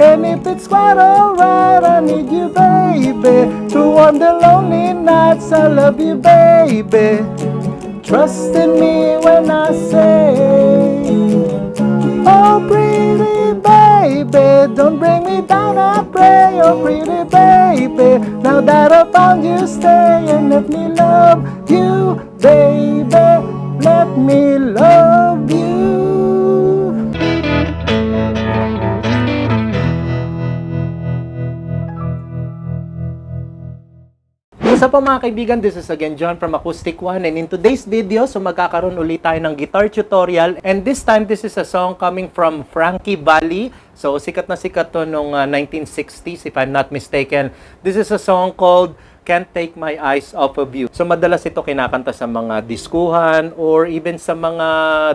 And if it's quite alright, I need you, baby, to warm the lonely nights. I love you, baby. Trust in me when I say, oh pretty baby, don't bring me down, I pray. Oh pretty baby, now that I found you, stay and let me love you, baby. Let me love you. What's up po mga kaibigan, this is again John from Acoustic One, and in today's video, so magkakaroon ulit tayo ng guitar tutorial, and this time this is a song coming from Frankie Valli. So sikat na sikat to nung 1960s if I'm not mistaken. This is a song called Can't Take My Eyes Off of You. So madalas ito kinakanta sa mga diskuhan or even sa mga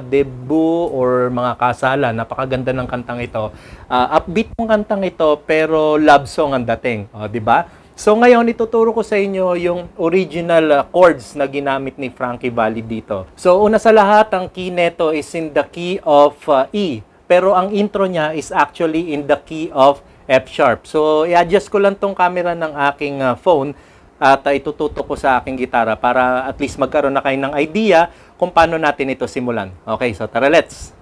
debut or mga kasalan. Napakaganda ng kantang ito. Upbeat ng kantang ito pero love song ang dating, di ba? So ngayon, ituturo ko sa inyo yung original chords na ginamit ni Frankie Valli dito. So una sa lahat, ang key neto is in the key of E. Pero ang intro niya is actually in the key of F sharp. So i-adjust ko lang tong camera ng aking phone at itututok ko sa aking gitara para at least magkaroon na kayo ng idea kung paano natin ito simulan. Okay, so tara, let's!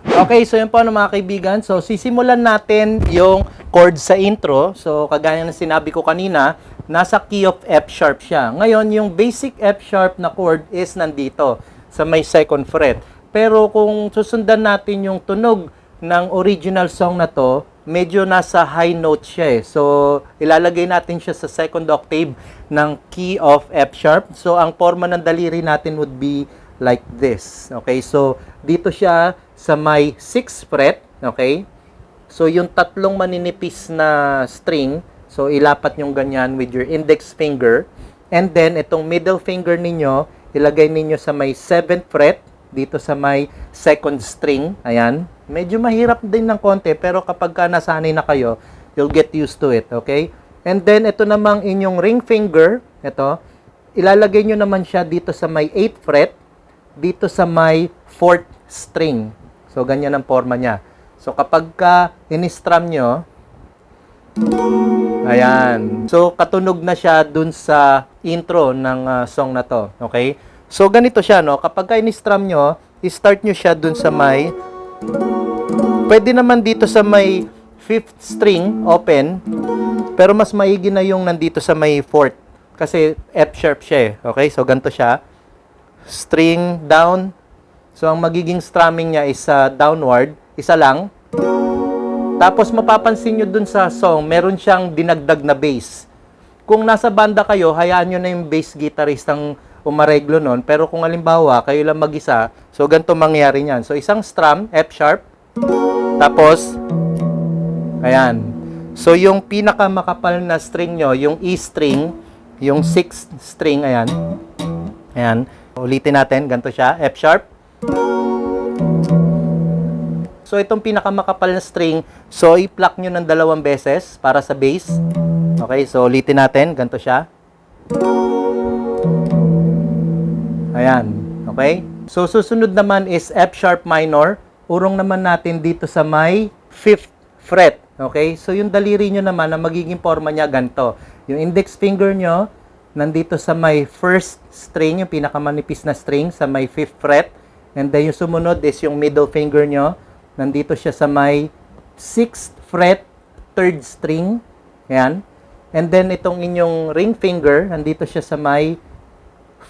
Okay, so yun po mga kaibigan. So sisimulan natin yung chord sa intro. So kagaya ng sinabi ko kanina, nasa key of F sharp siya. Ngayon, yung basic F sharp na chord is nandito sa may second fret. Pero kung susundan natin yung tunog ng original song na to, medyo nasa high note siya eh. So ilalagay natin siya sa second octave ng key of F sharp. So ang forma ng daliri natin would be like this. Okay, so dito siya sa may 6th fret, okay? So yung tatlong maninipis na string, so ilapat yung ganyan with your index finger. And then itong middle finger ninyo, ilagay ninyo sa may 7th fret, dito sa may second string. Ayan. Medyo mahirap din ng konti, pero kapag ka nasanay na kayo, you'll get used to it, okay? And then ito namang inyong ring finger, ito, ilalagay nyo naman siya dito sa may 8th fret, dito sa may 4th string. So, ganyan ang forma niya. So, kapag ka in-strum nyo, ayan. So, katunog na siya dun sa intro ng song na to. Okay? So, ganito siya, no? Kapag ka in-strum nyo, i-start nyo siya dun sa may, pwede naman dito sa may 5th string, open, pero mas maigi na yung nandito sa may 4th. Kasi F sharp siya eh. Okay? So, ganito siya. String down. So, ang magiging strumming niya is downward. Isa lang. Tapos, mapapansin nyo dun sa song, meron siyang dinagdag na bass. Kung nasa banda kayo, hayaan nyo na yung bass guitarist ang umareglo nun. Pero kung halimbawa, kayo lang mag-isa, so ganito mangyari niyan. So, isang strum, F sharp. Tapos, ayan. So, yung pinakamakapal na string nyo, yung E string, yung 6th string, ayan. Ayan. Ulitin natin, ganito siya, F sharp. So, itong pinakamakapal na string, so, i-pluck nyo ng 2 beses para sa bass. Okay, so, ulitin natin. Ganito siya. Ayan. Okay? So, susunod naman is F sharp minor. Urong naman natin dito sa may 5th fret. Okay? So, yung daliri nyo naman, ang magiging forma niya ganito. Yung index finger nyo, nandito sa may 1st string, yung pinakamanipis na string, sa may 5th fret. And then, yung sumunod is yung middle finger nyo. Nandito siya sa may 6th fret, 3rd string. Ayan. And then, itong inyong ring finger, nandito siya sa may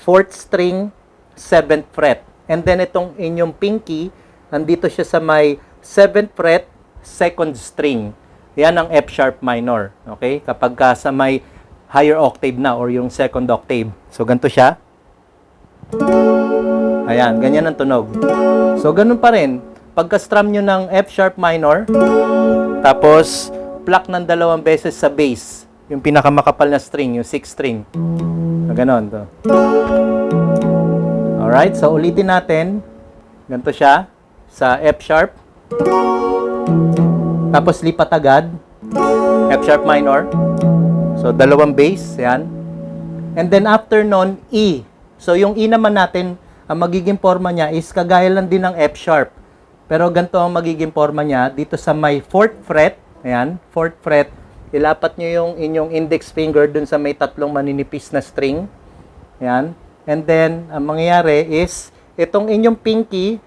4th string, 7th fret. And then, itong inyong pinky, nandito siya sa may 7th fret, 2nd string. Yan ang F sharp minor. Okay? Kapag ka sa may higher octave na or yung 2nd octave. So, ganito siya. Ayan, ganyan ang tunog. So, ganun pa rin. Pagka-strum nyo ng F sharp minor, tapos, pluck ng 2 beses sa bass. Yung pinakamakapal na string, yung 6th string. So, ganun. To. Alright, so ulitin natin. Ganito siya. Sa F sharp. Tapos, lipat agad. F sharp minor. So, 2 bass. Yan. And then, after nun, E. So, yung E naman natin, ang magiging forma niya is kagaya lang din ng F sharp. Pero ganito ang magiging forma niya dito sa may 4th fret. Ayan, 4th fret. Ilapat nyo yung inyong index finger dun sa may tatlong maninipis na string. Ayan. And then, ang mangyayari is, itong inyong pinky,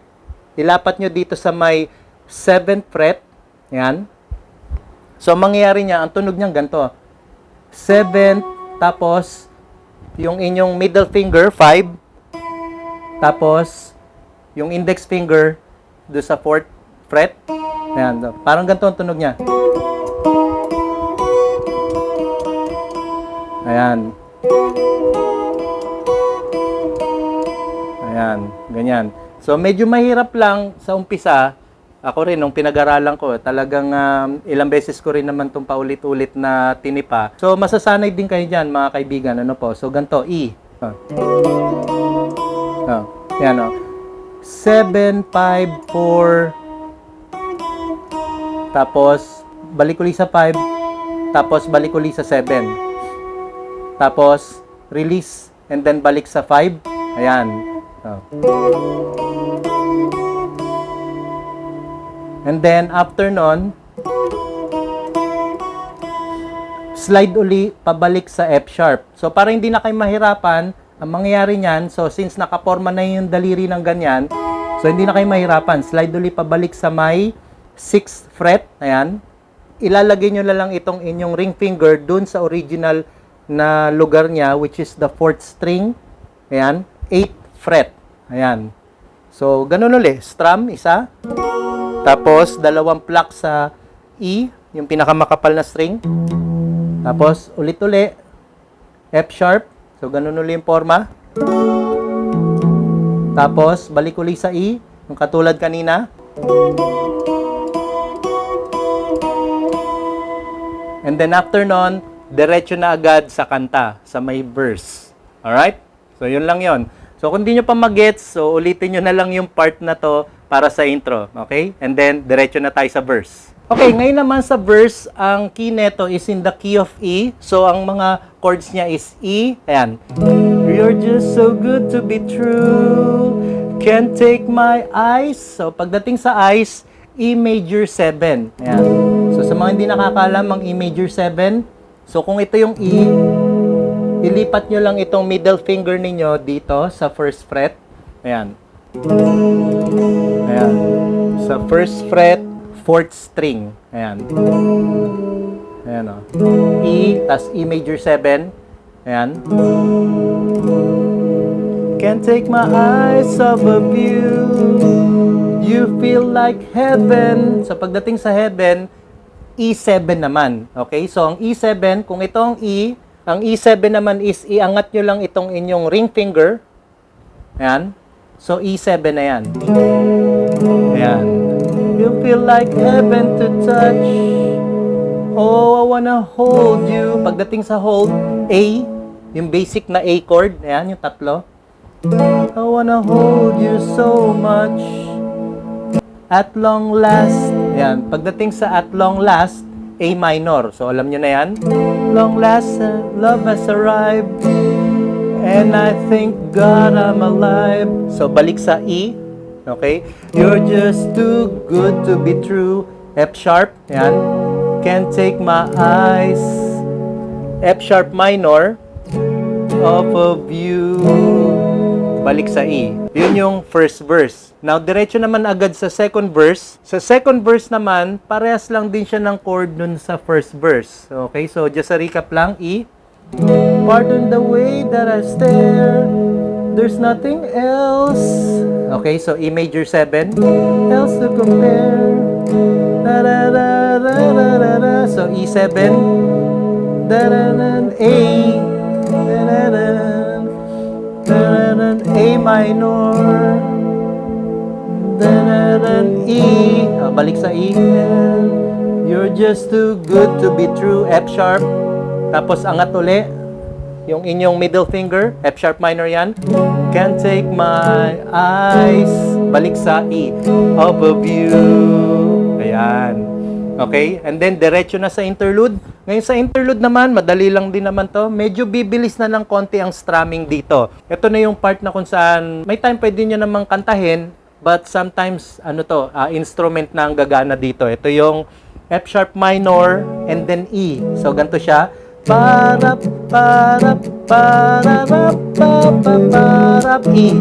ilapat nyo dito sa may 7th fret. Ayan. So, ang mangyayari niya, ang tunog niya ganito. 7th, tapos, yung inyong middle finger, 5. Tapos, yung index finger, do sa 4th fret. Ayan. Parang ganito ang tunog niya. Ayan. Ayan. Ganyan. So, medyo mahirap lang sa umpisa. Ako rin, nung pinag-aralan ko, talagang ilang beses ko rin naman itong paulit-ulit na tinipa. So, masasanay din kayo dyan, mga kaibigan. Ano po? So, ganito, E. Yan, 7, 5, 4. Tapos, balik uli sa 5. Tapos, balik uli sa 7. Tapos, release. And then, balik sa 5. Ayan. And then, after nun, slide uli, pabalik sa F sharp. So, para hindi na kayo mahirapan, ang mangyayari niyan, so, since nakaporma na yung daliri ng ganyan, so, hindi na kayo mahirapan. Slide uli, pabalik sa may 6th fret. Ayan. Ilalagay nyo na lang itong inyong ring finger dun sa original na lugar niya, which is the 4th string. Ayan. 8th fret. Ayan. So, ganun uli. Strum, isa. Tapos, dalawang pluck sa E, yung pinakamakapal na string. Tapos, ulit-uli, F sharp. So, ganun uli yung forma. Tapos, balik uli sa E, yung katulad kanina. And then, after nun, diretso na agad sa kanta, sa may verse. Alright? So, yun lang yun. So, kung di nyo pa mag-gets, so, ulitin nyo na lang yung part na to para sa intro. Okay? And then, diretso na tayo sa verse. Okay, ngayon naman sa verse, ang key neto is in the key of E. So, ang mga chords niya is E. Ayan. You're just so good to be true. Can't take my eyes. So, pagdating sa eyes, E major 7. Ayan. So, sa mga hindi nakakalam, ang E major 7. So, kung ito yung E, ilipat nyo lang itong middle finger ninyo dito sa 1st fret. Ayan. Ayan. Sa 1st fret, 4th string. Ayan. Ayan o. E, tas E major 7. Ayan. Can't take my eyes off of you. You feel like heaven. So, pagdating sa heaven, E7 naman. Okay? So, ang E7, kung itong E, ang E7 naman is iangat nyo lang itong inyong ring finger. Ayan. So, E7 na yan. Ayan. You feel like heaven to touch. Oh, I wanna hold you. Pagdating sa hold, A, yung basic na A chord. Ayan, yung tatlo. I wanna hold you so much. At long last. Ayan. Pagdating sa at long last, A minor. So, alam nyo na yan. Long last, love has arrived. And I thank God I'm alive. So, balik sa E. Okay? You're just too good to be true. F sharp. Ayan. Can't take my eyes. F sharp minor. Off of you. Balik sa E. Yun yung first verse. Now, diretso naman agad sa second verse. Sa second verse naman, parehas lang din siya ng chord nun sa first verse. Okay, so just a recap lang. E. Pardon the way that I stare. There's nothing else. Okay, so E major 7. Else to compare. Da, da, da, da, da, da, da. So E7. Da, da, da, A. Da, da, da. A minor, then E, balik sa E, you're just too good to be true, F sharp, tapos angat uli, yung inyong middle finger, F sharp minor yan, can't take my eyes, balik sa E, off of you, ayan. Okay? And then, diretso na sa interlude. Ngayon sa interlude naman, madali lang din naman to. Medyo bibilis na ng konti ang strumming dito. Ito na yung part na kung saan may time pwede nyo namang kantahin, but sometimes, instrument na ang gagana dito. Ito yung F sharp minor, and then E. So, ganito siya. Parap, parap, pararap, parap, E.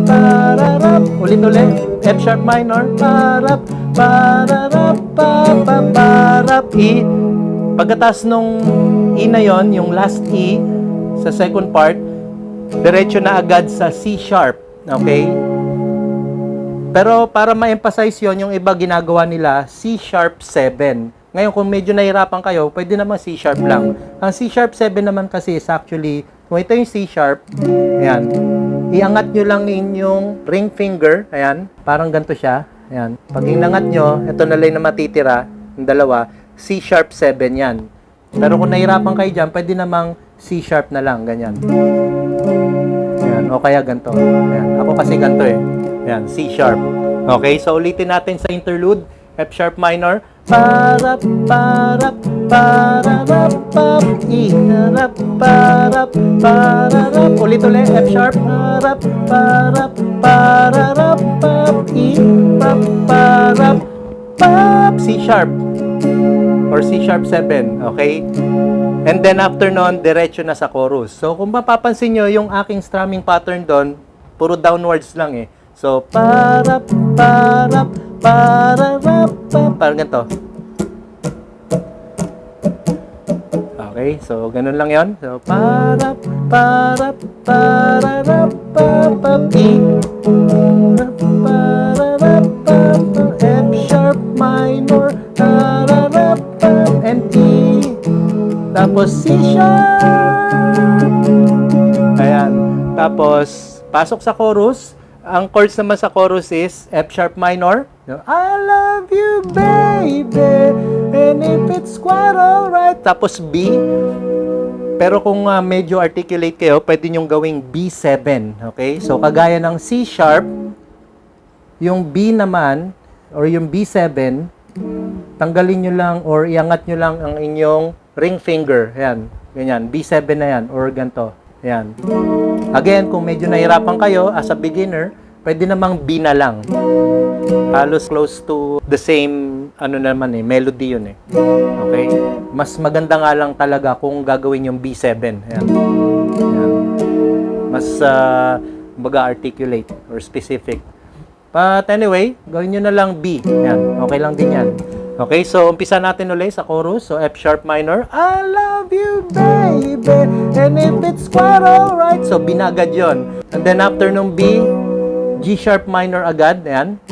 Pararap. Ulit-ulit. F sharp minor. Parap, pararap, parap, E. Pagkatas nung E na yon, yung last E sa second part, diretso na agad sa C sharp. Okay? Pero para ma-emphasize yon, yung iba ginagawa nila C sharp 7. Ngayon, kung medyo nahirapan kayo, pwede naman C sharp lang. Ang C sharp 7 naman kasi is actually, kung ito yung C sharp, ayan, iangat nyo lang inyong ring finger, ayan, parang ganito siya, ayan. Pag inangat nyo, ito na lang na matitira, yung dalawa, C sharp 7 yan. Pero kung nahirapan kayo dyan, pwede namang C sharp na lang, ganyan. Ayan, o kaya ganito. Ayan, ako kasi ganito eh. Ayan, C sharp. Okay, so ulitin natin sa interlude. F sharp minor. Parap, parap, pararap, pap, E. Parap, parap, pararap. Ulit-ulit. F sharp. Parap, parap, pararap, pap, E. Pap, parap, pap, C sharp. Or C sharp 7. Okay? And then after nun, diretso na sa chorus. So, kung mapapansin nyo, yung aking strumming pattern doon, puro downwards lang eh. So, parap, parap, pararap, parang ganito. Okay, so ganun lang yon. So, parap, parap, pararap, parap, E. Pararap, pararap, F sharp minor, pararap, and E. Tapos C sharp. Ayan. Tapos, pasok sa chorus. Ang chords naman sa chorus is F sharp minor. I love you, baby, and if it's quite alright. Tapos B. Pero kung medyo articulate kayo, pwede nyong gawing B7. Okay? So, kagaya ng C sharp, yung B naman, or yung B7, tanggalin nyo lang or iangat nyo lang ang inyong ring finger. Ayan. Ganyan. B7 na yan. Or ganito. Ayan. Again, kung medyo nahirapan kayo as a beginner, pwede namang B na lang. Halos close to the same ano naman eh, melody yun eh. Okay? Mas maganda nga lang talaga kung gagawin yung B7. Ayan. Ayan. Mas articulate or specific. But anyway, gawin nyo na lang B. Ayan. Okay lang din yan. Okay, so umpisa natin ulit sa chorus. So F sharp minor. I love you, baby, and if it's quite alright. So binagad yon. And then after nung B, G sharp minor agad. Ayan.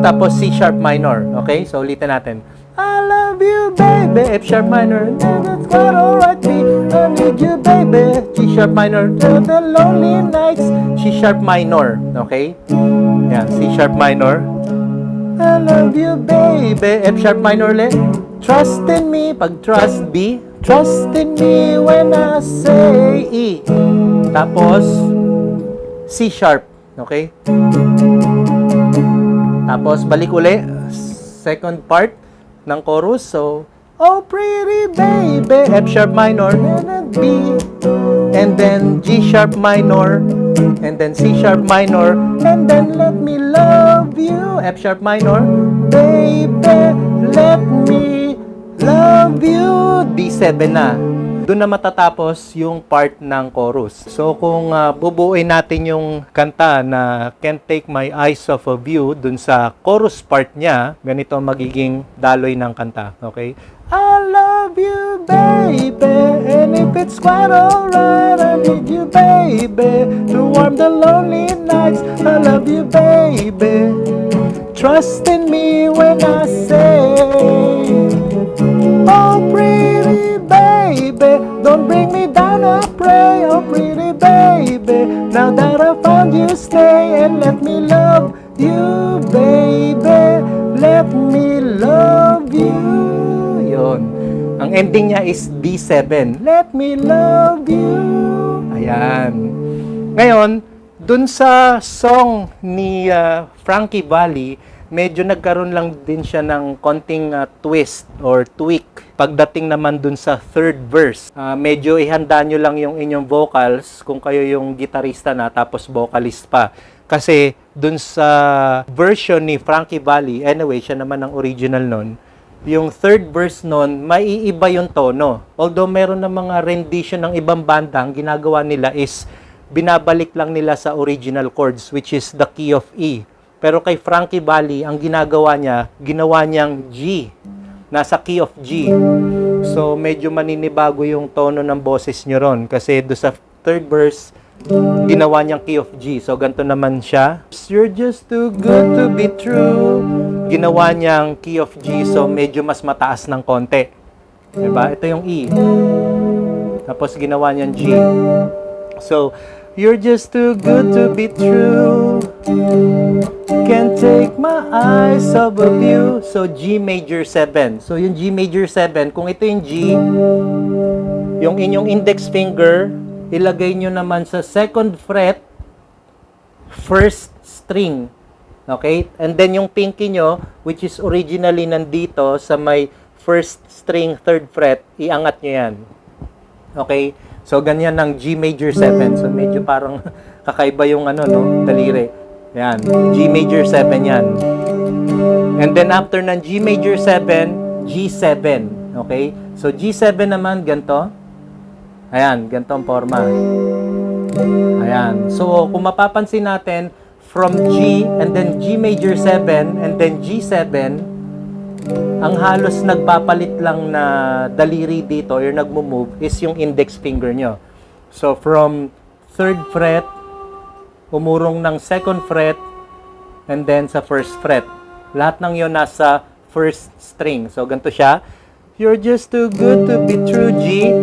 Tapos C sharp minor. Okay, so ulitin natin. I love you, baby, F sharp minor, and it's quite alright, me. I need you, baby, G sharp minor, the lonely nights, C sharp minor. Okay. Yan, C sharp minor. I love you, baby. F sharp minor ulit. Trust in me. Pag trust, B. Trust in me when I say E. Tapos, C sharp. Okay? Tapos, balik ulit. Second part ng chorus. So, oh, pretty baby. F sharp minor. And B. And then, G sharp minor. And then C sharp minor, and then let me love you, F sharp minor, baby, let me love you, D7 na. Doon na matatapos yung part ng chorus. So kung bubuuin natin yung kanta na Can't Take My Eyes Off of You, dun sa chorus part niya, ganito magiging daloy ng kanta. Okay? I love you, baby, and if it's quite alright, I need you, baby, to warm the lonely nights. I love you, baby, trust in me when I say, oh, pretty baby, don't bring me down, I pray, oh, pretty baby, now that I found you, stay and let me love you, baby, let me love you. Yun. Ang ending niya is D7. Let me love you. Ayan. Ngayon, dun sa song ni Frankie Valli, medyo nagkaroon lang din siya ng konting twist or tweak. Pagdating naman dun sa third verse, medyo ihanda nyo lang yung inyong vocals kung kayo yung gitarista na tapos vocalist pa. Kasi dun sa version ni Frankie Valli, anyway, siya naman ang original nun, yung third verse nun, maiiba yung tono. Although meron na mga rendition ng ibang banda, ang ginagawa nila is binabalik lang nila sa original chords, which is the key of E. Pero kay Frankie Valli, ang ginagawa niya, ginawa niyang G. Nasa key of G. So, medyo maninibago yung tono ng boses nyo ron. Kasi do sa third verse, ginawa niyang key of G. So, ganito naman siya. You're just too good to be true. Ginawa niyang key of G. So, medyo mas mataas ng konti. Diba? Ito yung E. Tapos, ginawa niyang G. So, you're just too good to be true. Can't take my eyes off of you. So, G major 7. So, yung G major 7, kung ito yung G, yung inyong index finger, ilagay nyo naman sa second fret, first string. Okay? And then yung pinky nyo, which is originally nandito sa may first string, third fret, iangat nyo yan. Okay? So, ganyan ng G major 7. So, medyo parang kakaiba yung daliri. Yan. G major 7 yan. And then, after ng G major 7, G7. Okay? So, G7 naman, ganito. Ayan, ganito ang forma. Ayan. So, kung mapapansin natin, from G, and then G major 7, and then G7, ang halos nagpapalit lang na daliri dito, or nagmo-move, is yung index finger nyo. So, from third fret, umurong ng second fret, and then sa first fret. Lahat ng yun nasa first string. So, ganito siya. You're just too good to be true, G.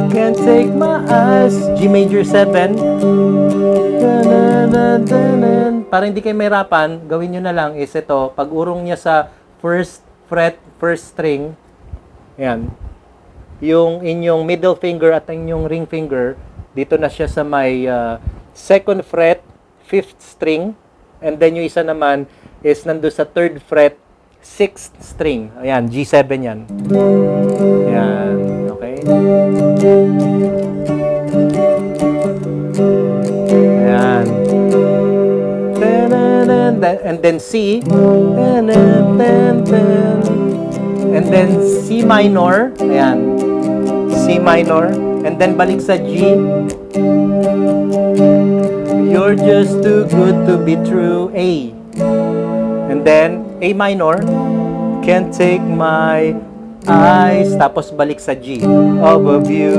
Can't take my eyes. G major 7. Para hindi kayo mahirapan, gawin nyo na lang is ito, pag urong niya sa first fret, first string, ayan, yung inyong middle finger at inyong ring finger, dito na siya sa may second fret, fifth string, and then yung isa naman is nando sa third fret, sixth string. Ayan, G7 yan. Ayan, okay? Ayan. And then C. And then C minor. Ayan. C minor. And then balik sa G. You're just too good to be true. A. And then A minor, can't take my eyes, tapos balik sa G, overview.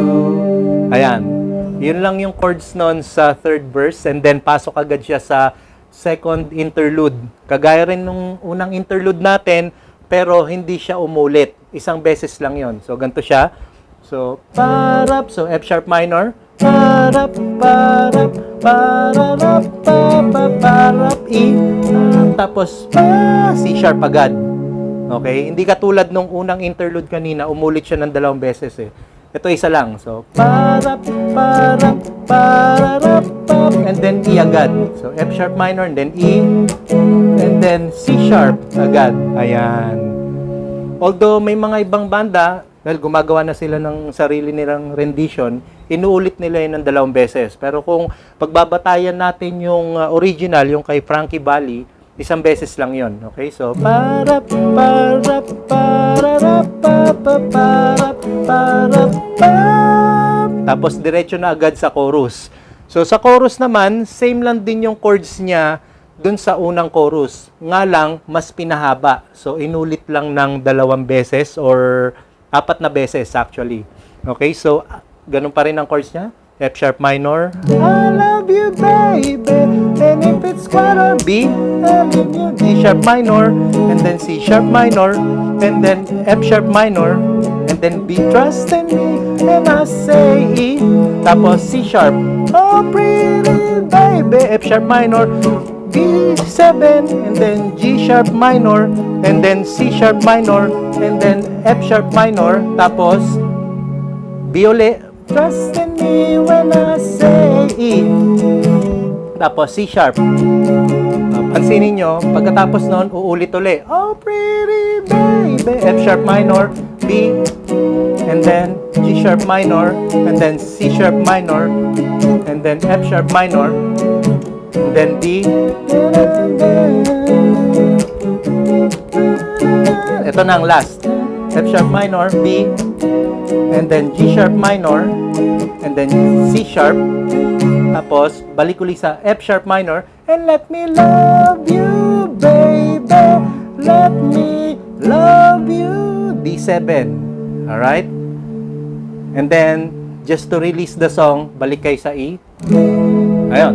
Ayan. Yun lang yung chords nun sa third verse, and then pasok agad siya sa second interlude. Kagaya rin nung unang interlude natin, pero hindi siya umulit. Isang beses lang yon. So, ganito siya. So, parap, so F sharp minor, parap, parap, parap, parap, parap, E, tapos C sharp agad. Okay? Hindi katulad nung unang interlude kanina, umulit siya ng 2 beses eh. Ito isa lang. So, parap, parap, parap, parap, and then E agad. So, F sharp minor, and then E, and then C sharp agad. Ayan. Although may mga ibang banda, well, gumagawa na sila ng sarili nilang rendition, inuulit nila yun ng 2 beses. Pero kung pagbabatayan natin yung original, yung kay Frankie Valli, 1 beses lang yon. Okay? So, parap, parap, parap, parap, parap, parap, parap. Tapos, diretso na agad sa chorus. So, sa chorus naman, same lang din yung chords niya dun sa unang chorus. Nga lang, mas pinahaba. So, inulit lang ng 2 beses or 4 na beses actually. Okay? So, ganun pa rin ang chords niya. F sharp minor. I love you, baby. And if it's quad or B, I love you. G sharp minor. And then C sharp minor. And then F sharp minor. And then B, trust in me. And I say E. Tapos C sharp. Oh, pretty baby. F sharp minor. B7. And then G sharp minor. And then C sharp minor. And then F sharp minor. Tapos B ulit. Trust in me when I say E. Tapos C sharp. Pansinin nyo, pagkatapos nun, uulit ulit. Oh, pretty baby. F sharp minor, B, and then G sharp minor, and then C sharp minor, and then F sharp minor, and then D. Ito na ang last. F sharp minor, B, and then G sharp minor, and then C sharp. Tapos, balik ulit sa F sharp minor, and let me love you, baby. Let me love you. D7. Alright? And then, just to release the song, balik kayo sa E. Ayun.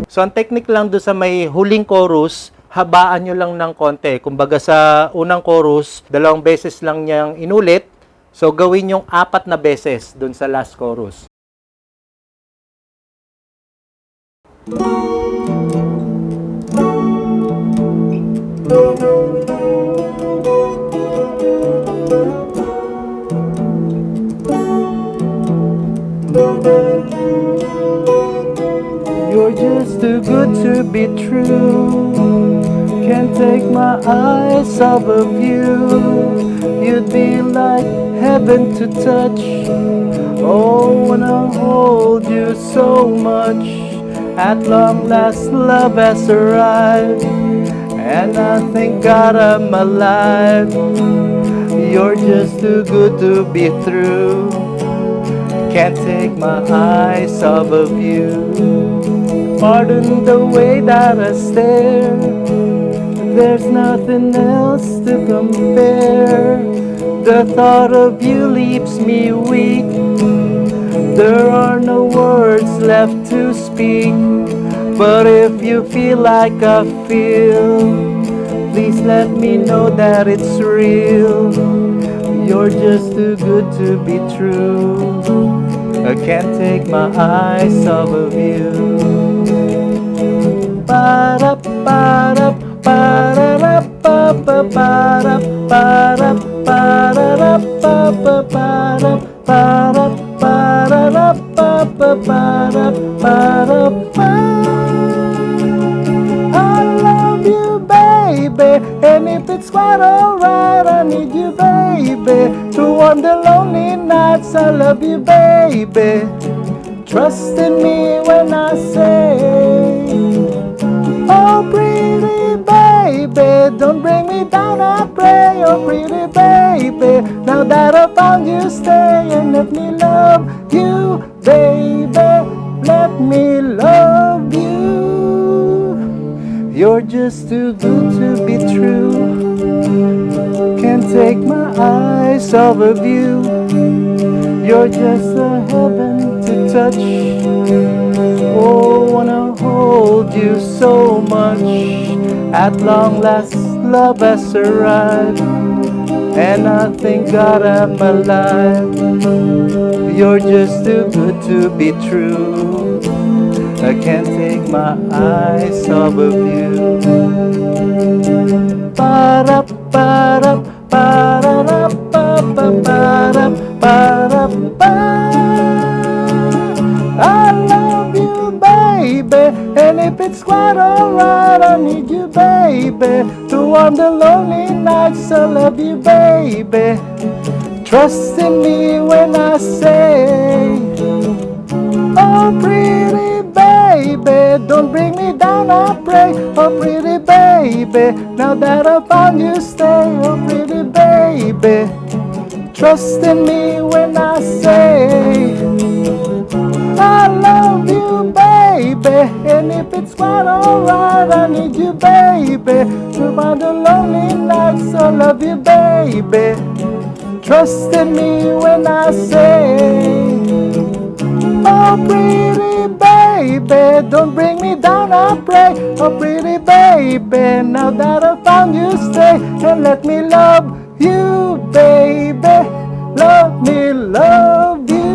So, ang technique lang doon sa may huling chorus, habaan nyo lang ng konti. Kumbaga sa unang chorus, 2 beses lang niyang inulit. So, gawin yung 4 na beses doon sa last chorus. You're just too good to be true. Can't take my eyes off of you. You'd be like heaven to touch. Oh, wanna hold you so much. At long last, love has arrived, and I thank God I'm alive. You're just too good to be true. Can't take my eyes off of you. Pardon the way that I stare. There's nothing else to compare. The thought of you leaves me weak. There are no words left to speak. But if you feel like I feel, please let me know that it's real. You're just too good to be true. I can't take my eyes off of you. Ba-da, ba-da, ba-da, ba-da, ba-da, ba-da, ba-da, ba-da, ba-da, ba-da, ba-da, ba-da, ba-da, ba. I love you, baby, and if it's quite alright, I need you, baby, to warm the lonely nights. I love you, baby. Trust in me when I say, oh, pretty baby, don't bring me down, I pray. Oh, pretty baby, now that I found you, stay and let me love you, baby. Let me love you. You're just too good to be true. Can't take my eyes off of you. You're just a heaven to touch. Oh, wanna hold you so much. At long last, love has arrived, and I thank God I'm alive. You're just too good to be true. I can't take my eyes off of you. Ba-da, ba-da, ba-da, ba-da, ba-da, ba-da, ba. I love you, baby, and if it's quite alright, I need you, baby, to warm the lonely nights. I love you, baby. Trust in me when I say, oh, pretty baby, don't bring me down, I pray. Oh, pretty baby, now that I found you, stay. Oh, pretty baby, trust in me when I say, I love you, baby, and if it's quite alright, I need you, baby, to find the lonely nights. I love you, baby. Trust in me when I say, oh, pretty baby, don't bring me down, I pray. Oh, pretty baby, now that I found you, stay and let me love you, baby. Let me love you.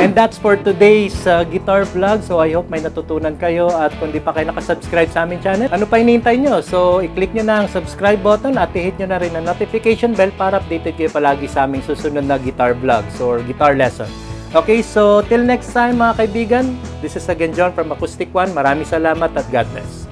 And that's for today's guitar vlog. So I hope may natutunan kayo, at kung di pa kayo nakasubscribe sa aming channel, ano pa hinihintay nyo? So i-click nyo na ang subscribe button at i-hit nyo na rin ang notification bell para updated kayo palagi sa aming susunod na guitar vlogs or guitar lesson. Okay, so till next time mga kaibigan, this is again John from Acoustic One. Maraming salamat at God bless.